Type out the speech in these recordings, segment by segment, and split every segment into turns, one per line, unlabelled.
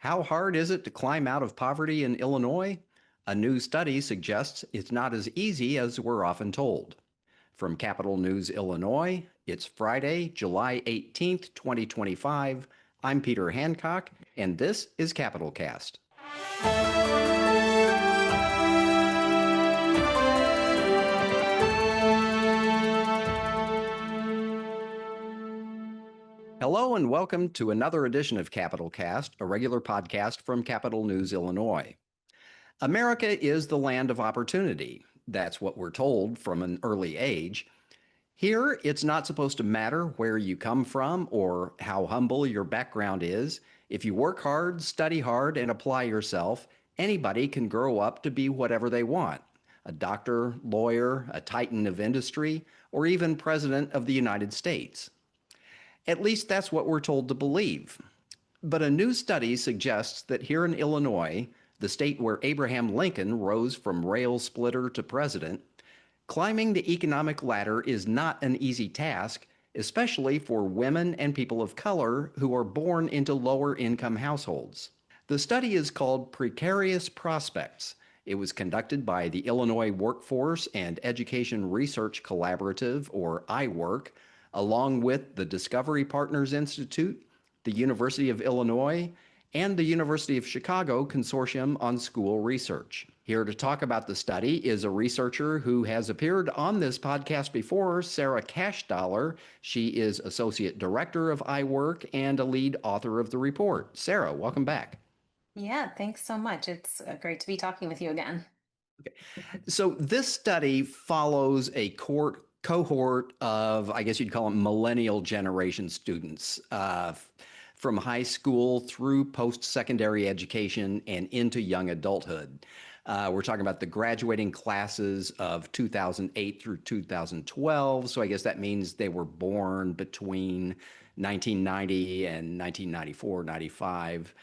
How hard is it to climb out of poverty in Illinois? A new study suggests it's not as easy as we're often told. From Capital News, Illinois, it's Friday, July 18th, 2025. I'm Peter Hancock, and this is Capital Cast. Hello and welcome to another edition of Capital Cast, a regular podcast from Capital News, Illinois. America is the land of opportunity. That's what we're told from an early age. Here, it's not supposed to matter where you come from or how humble your background is. If you work hard, study hard, and apply yourself, anybody can grow up to be whatever they want. A doctor, lawyer, a titan of industry, or even president of the United States. At least that's what we're told to believe. But a new study suggests that here in Illinois, the state where Abraham Lincoln rose from rail splitter to president, climbing the economic ladder is not an easy task, especially for women and people of color who are born into lower income households. The study is called Precarious Prospects. It was conducted by the Illinois Workforce and Education Research Collaborative, or iWork, along with the Discovery Partners Institute, the University of Illinois, and the University of Chicago Consortium on School Research. Here to talk about the study is a researcher who has appeared on this podcast before, Sarah Cashdollar. She is Associate Director of iWork and a lead author of the report. Sarah, welcome back.
Yeah, thanks so much. It's great to be talking with you again.
Okay. So this study follows a cohort of, I guess you'd call them millennial generation students from high school through post-secondary education and into young adulthood. We're talking about the graduating classes of 2008 through 2012. So I guess that means they were born between 1990 and 1994, 95.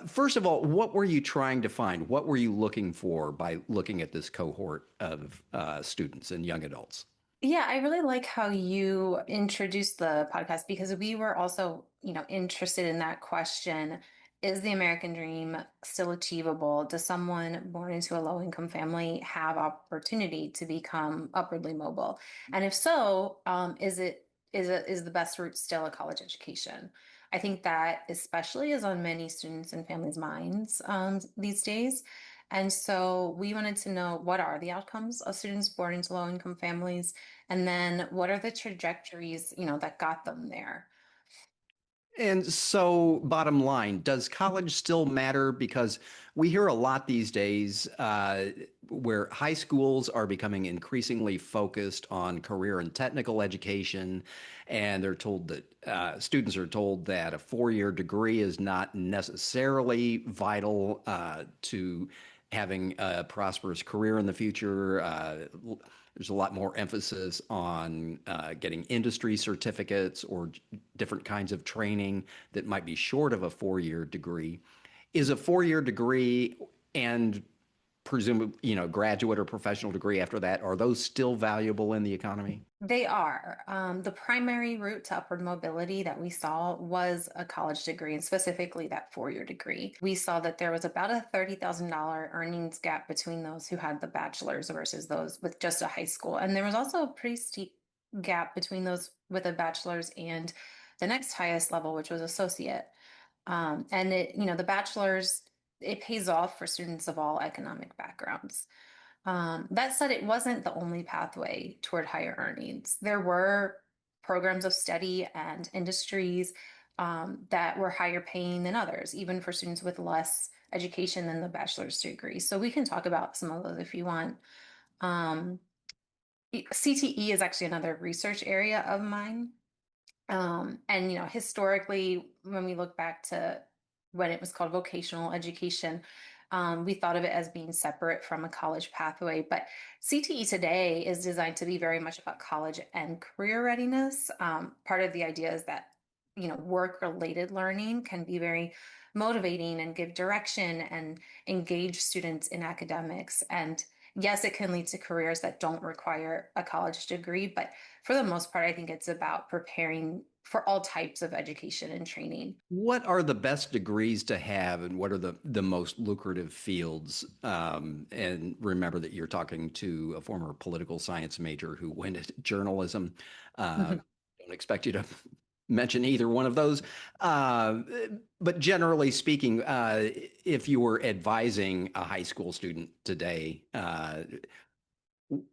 First of all, what were you trying to find? What were you looking for by looking at this cohort of students and young adults?
Yeah, I really like how you introduced the podcast because we were also, interested in that question. Is the American dream still achievable? Does someone born into a low-income family have opportunity to become upwardly mobile? And if so, is the best route still a college education? I think that especially is on many students and families' minds these days. And so we wanted to know, what are the outcomes of students born into low-income families, and then what are the trajectories, that got them there?
And so, bottom line, does college still matter? Because we hear a lot these days where high schools are becoming increasingly focused on career and technical education, and they're told that students are told that a four-year degree is not necessarily vital to having a prosperous career in the future. There's a lot more emphasis on getting industry certificates or different kinds of training that might be short of a four-year degree. Is a four-year degree and presumably, graduate or professional degree after that, are those still valuable in the economy?
They are. The primary route to upward mobility that we saw was a college degree, and specifically that four-year degree. We saw that there was about a $30,000 earnings gap between those who had the bachelor's versus those with just a high school. And there was also a pretty steep gap between those with a bachelor's and the next highest level, which was associate. And the bachelor's, it pays off for students of all economic backgrounds. That said, it wasn't the only pathway toward higher earnings. There were programs of study and industries that were higher paying than others, even for students with less education than the bachelor's degree. So we can talk about some of those if you want. Um, CTE is actually another research area of mine. And historically, when we look back to when it was called vocational education, we thought of it as being separate from a college pathway. But CTE today is designed to be very much about college and career readiness. Part of the idea is that work-related learning can be very motivating and give direction and engage students in academics. And Yes, it can lead to careers that don't require a college degree, but for the most part, I think it's about preparing for all types of education and training.
What are the best degrees to have, and what are the most lucrative fields? And remember that you're talking to a former political science major who went into journalism. Don't expect you to mention either one of those. Uh, but generally speaking, if you were advising a high school student today,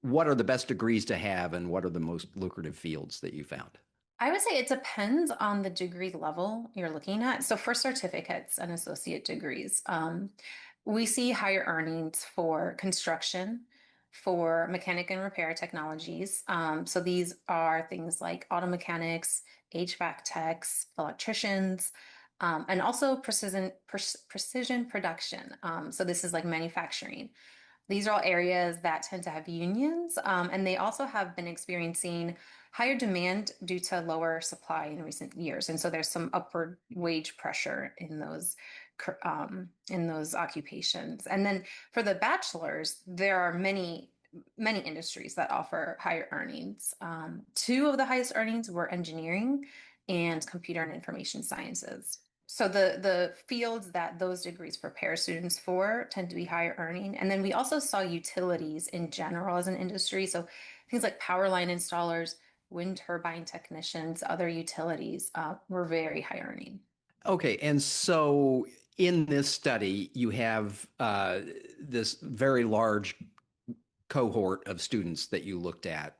what are the best degrees to have, and what are the most lucrative fields that you found?
I would say it depends on the degree level you're looking at. So for certificates and associate degrees, we see higher earnings for construction, for mechanic and repair technologies. So these are things like auto mechanics, HVAC techs, electricians, and also precision production. So this is like manufacturing. These are all areas that tend to have unions, and they also have been experiencing higher demand due to lower supply in recent years. And so there's some upward wage pressure in those occupations. And then for the bachelors, there are many industries that offer higher earnings. Two of the highest earnings were engineering and computer and information sciences. So the fields that those degrees prepare students for tend to be higher earning. And then we also saw utilities in general as an industry. So things like power line installers, wind turbine technicians, other utilities were very high earning.
Okay, and so in this study, you have this very large cohort of students that you looked at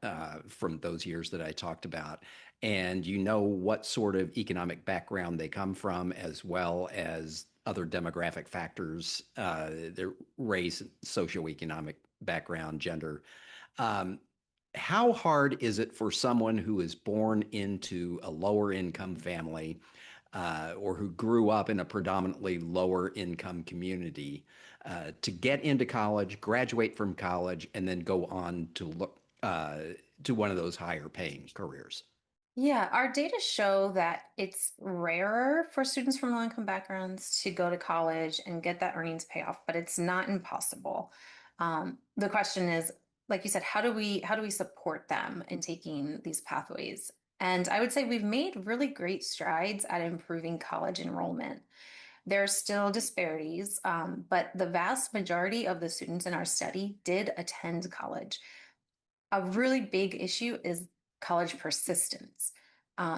from those years that I talked about, and you know what sort of economic background they come from, as well as other demographic factors, their race, socioeconomic background, gender. Um, how hard is it for someone who is born into a lower income family or who grew up in a predominantly lower income community to get into college, graduate from college, and then go on to look to one of those higher paying careers?
Yeah, our data show that it's rarer for students from low-income backgrounds to go to college and get that earnings payoff, but it's not impossible. The question is, like you said, how do we support them in taking these pathways? And I would say we've made really great strides at improving college enrollment. There are still disparities, but the vast majority of the students in our study did attend college. A really big issue is college persistence.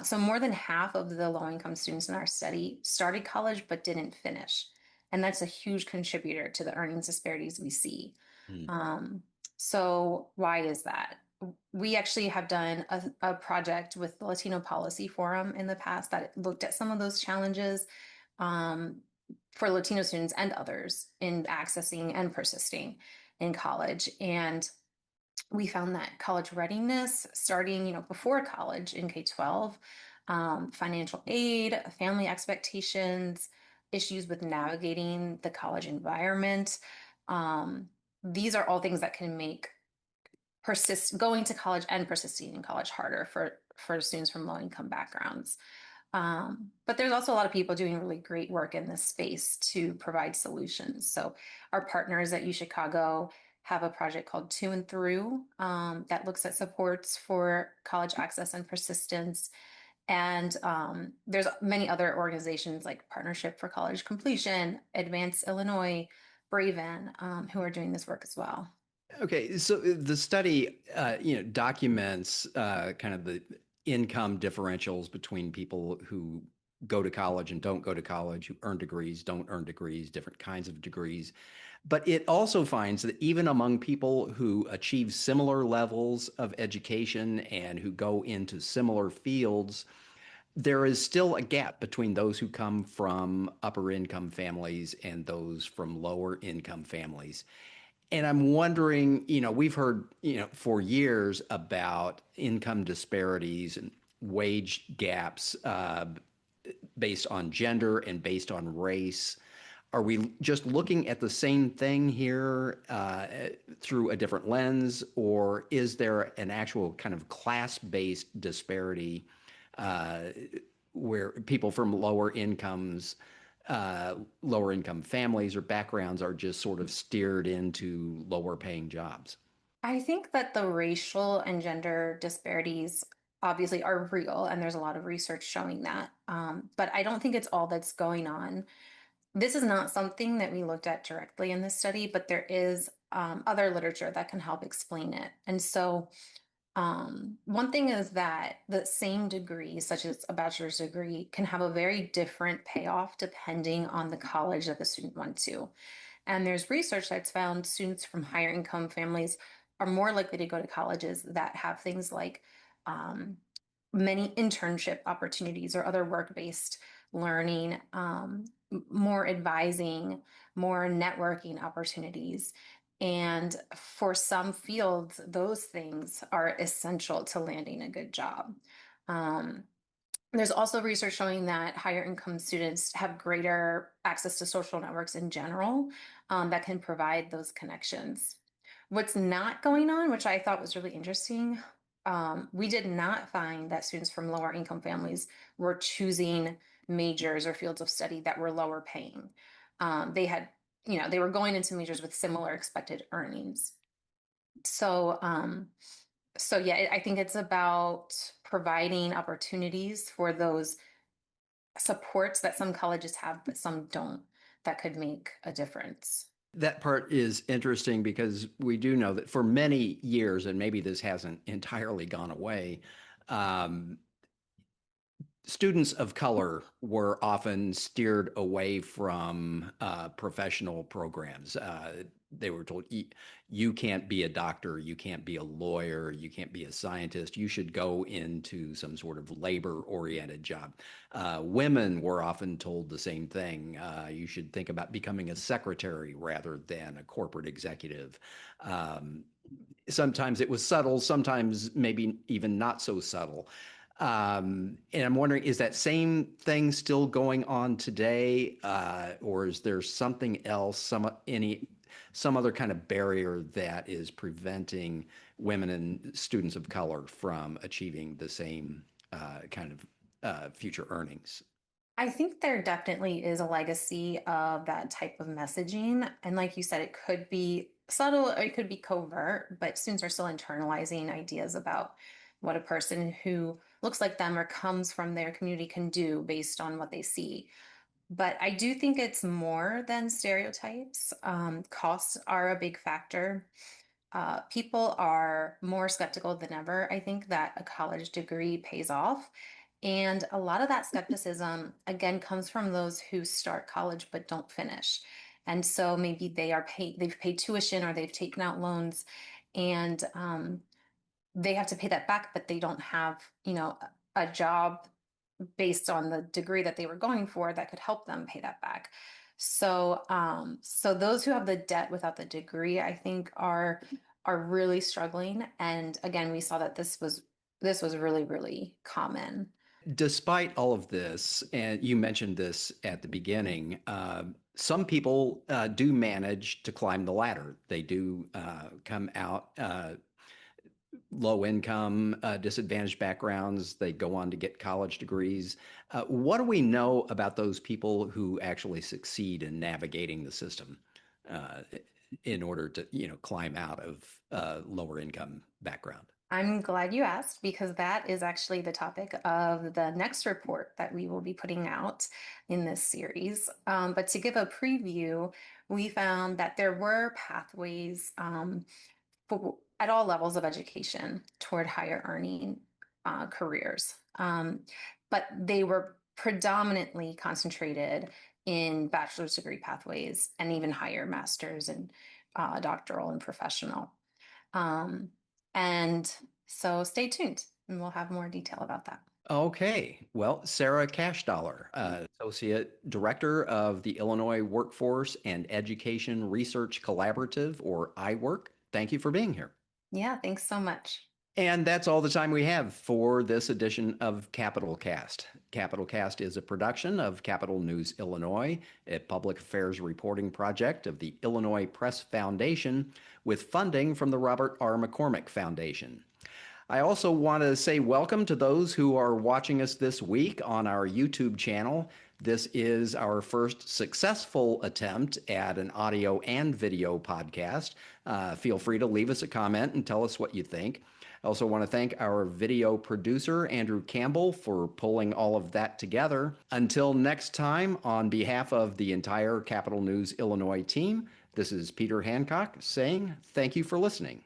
So more than half of the low-income students in our study started college but didn't finish. And that's a huge contributor to the earnings disparities we see.
Hmm.
Um, so why is that? We actually have done a project with the Latino Policy Forum in the past that looked at some of those challenges um, for Latino students and others in accessing and persisting in college. And we found that college readiness starting before college in K-12, financial aid, family expectations, issues with navigating the college environment, um, these are all things that can make persist going to college and persisting in college harder for students from low income backgrounds. But there's also a lot of people doing really great work in this space to provide solutions. So our partners at UChicago have a project called To and Through that looks at supports for college access and persistence. And there's many other organizations like Partnership for College Completion, Advance Illinois, Braven, who are doing this work as well.
Okay, so the study, documents kind of the income differentials between people who go to college and don't go to college, who earn degrees, don't earn degrees, different kinds of degrees. But it also finds that even among people who achieve similar levels of education and who go into similar fields, there is still a gap between those who come from upper income families and those from lower income families. And I'm wondering, we've heard, for years about income disparities and wage gaps based on gender and based on race. Are we just looking at the same thing here through a different lens, or is there an actual kind of class-based disparity uh, where people from lower incomes lower income families or backgrounds are just sort of steered into lower paying jobs?
I think that the racial and gender disparities obviously are real, and there's a lot of research showing that. But I don't think it's all that's going on. This is not something that we looked at directly in this study, but there is other literature that can help explain it. And so, one thing is that the same degree, such as a bachelor's degree, can have a very different payoff depending on the college that the student went to. And there's research that's found students from higher income families are more likely to go to colleges that have things like um, many internship opportunities or other work-based learning, more advising, more networking opportunities. And for some fields, those things are essential to landing a good job. Um, there's also research showing that higher income students have greater access to social networks in general, that can provide those connections. What's not going on, which I thought was really interesting, we did not find that students from lower income families were choosing majors or fields of study that were lower paying. They had, they were going into majors with similar expected earnings. So, so yeah, I think it's about providing opportunities for those supports that some colleges have, but some don't, that could make a difference.
That part is interesting because we do know that for many years, and maybe this hasn't entirely gone away, um, students of color were often steered away from professional programs. They were told, you can't be a doctor, you can't be a lawyer, you can't be a scientist. You should go into some sort of labor-oriented job. Women were often told the same thing. You should think about becoming a secretary rather than a corporate executive. Sometimes it was subtle, sometimes maybe even not so subtle. And I'm wondering, is that same thing still going on today, or is there something else, some other kind of barrier that is preventing women and students of color from achieving the same kind of future earnings?
I think there definitely is a legacy of that type of messaging. And like you said, it could be subtle or it could be covert, but students are still internalizing ideas about what a person who looks like them or comes from their community can do based on what they see. But I do think it's more than stereotypes. Costs are a big factor. People are more skeptical than ever. I think that a college degree pays off. And a lot of that skepticism, again, comes from those who start college but don't finish. And so maybe they've paid tuition or they've taken out loans and they have to pay that back, but they don't have, a job based on the degree that they were going for that could help them pay that back. So, so those who have the debt without the degree, I think are really struggling. And again, we saw that this was really, really common.
Despite all of this, and you mentioned this at the beginning, some people do manage to climb the ladder. They do come out low income, disadvantaged backgrounds. They go on to get college degrees. What do we know about those people who actually succeed in navigating the system uh, in order to, climb out of lower income background?
I'm glad you asked because that is actually the topic of the next report that we will be putting out in this series. But to give a preview, we found that there were pathways at all levels of education toward higher earning careers. But they were predominantly concentrated in bachelor's degree pathways and even higher master's and doctoral and professional. Um, and so stay tuned and we'll have more detail about that.
Okay. Well, Sarah Cashdollar, Associate Director of the Illinois Workforce and Education Research Collaborative, or iWork. Thank you for being here.
Yeah, thanks so much.
And that's all the time we have for this edition of Capital Cast. Capital Cast is a production of Capital News Illinois, a public affairs reporting project of the Illinois Press Foundation with funding from the Robert R. McCormick Foundation. I also want to say welcome to those who are watching us this week on our YouTube channel. This is our first successful attempt at an audio and video podcast. Feel free to leave us a comment and tell us what you think. I also want to thank our video producer, Andrew Campbell, for pulling all of that together. Until next time, on behalf of the entire Capital News Illinois team, this is Peter Hancock saying thank you for listening.